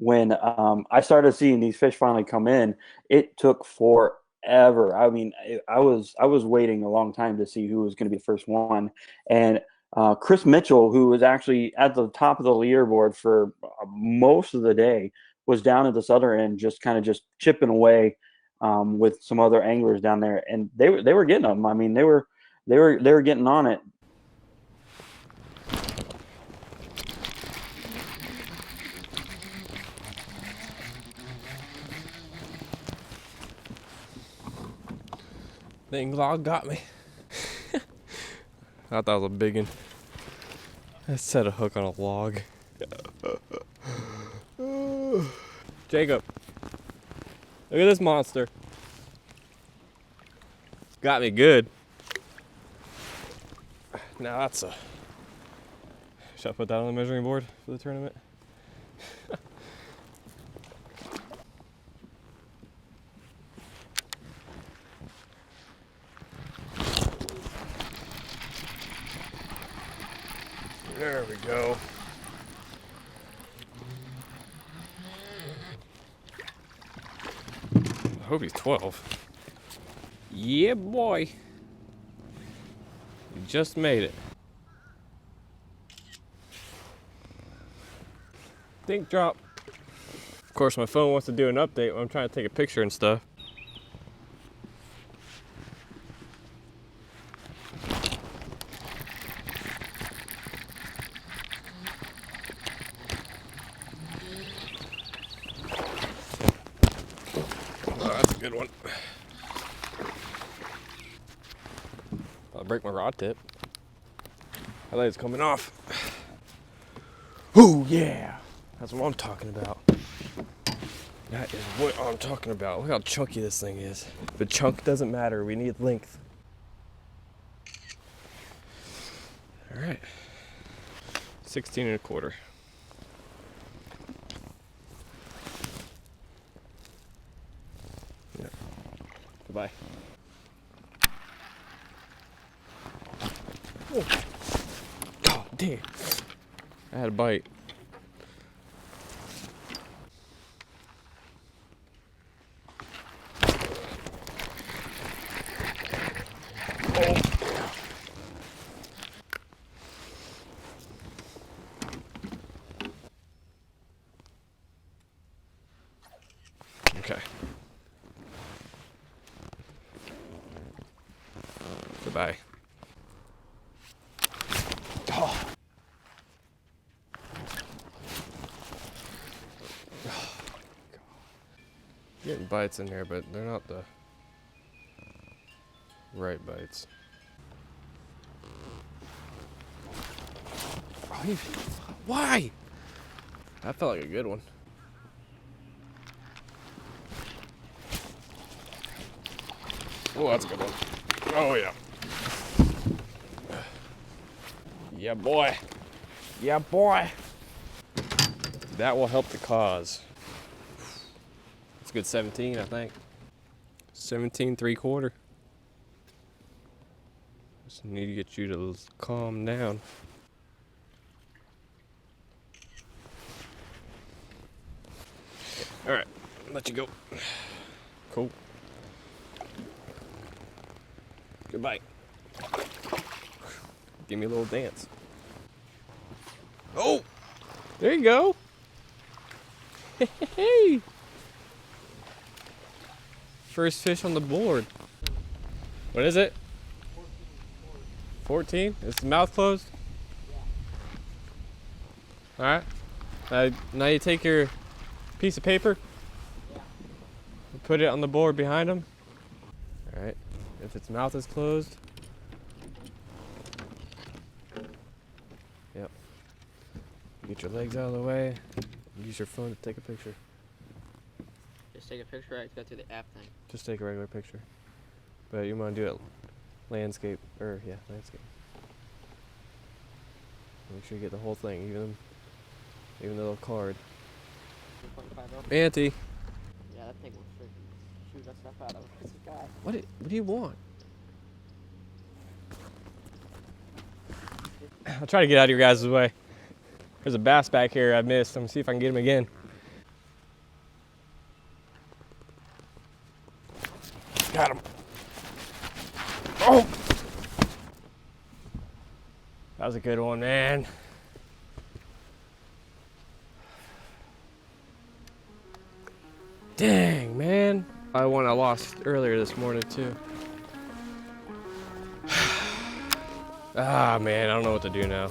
when I started seeing these fish finally come in, it took forever. I mean, I was waiting a long time to see who was going to be the first one, and Chris Mitchell, who was actually at the top of the leaderboard for most of the day, was down at this other end, just kind of just chipping away with some other anglers down there, and they were getting them. I mean, they were getting on it. Dang log got me. I thought it was a big one. I set a hook on a log. Jacob, look at this monster. Got me good. Now that's a... Should I put that on the measuring board for the tournament? There we go. I hope he's 12. Yeah, boy. You just made it. Dink drop. Of course, my phone wants to do an update when I'm trying to take a picture and stuff. Good one. I'll break my rod tip. I think it's coming off. Oh yeah, that's what I'm talking about. That is what I'm talking about. Look how chunky this thing is. But chunk doesn't matter. We need length. All right, 16 and a quarter. Goodbye. Oh. God damn. I had a bite. Oh. Okay. Goodbye. Oh. Getting bites in there, but they're not the right bites. Oh, why? That felt like a good one. Oh, that's a good one. Oh, yeah. Yeah, boy. Yeah, boy. That will help the cause. It's a good 17, I think. 17 3/4. Just need to get you to calm down. All right, let you go. Cool. Goodbye. Give me a little dance. Oh, there you go. Hey. First fish on the board. What is it? 14? Is the mouth closed? Yeah. All right. Now you take your piece of paper. Yeah. Put it on the board behind him. All right. If its mouth is closed. Yep. Get your legs out of the way. Use your phone to take a picture. Just take a picture, right? Go to the app thing. Just take a regular picture. But you want to do it landscape, landscape. Make sure you get the whole thing, even the little card. Auntie. Yeah, that thing will freaking shoot us stuff out of us. God. What do you want? I'll try to get out of your guys' way. There's a bass back here I missed. I'm gonna see if I can get him again. Got him. Oh! That was a good one, man. Dang, man. One I lost earlier this morning, too. Ah, man, I don't know what to do now.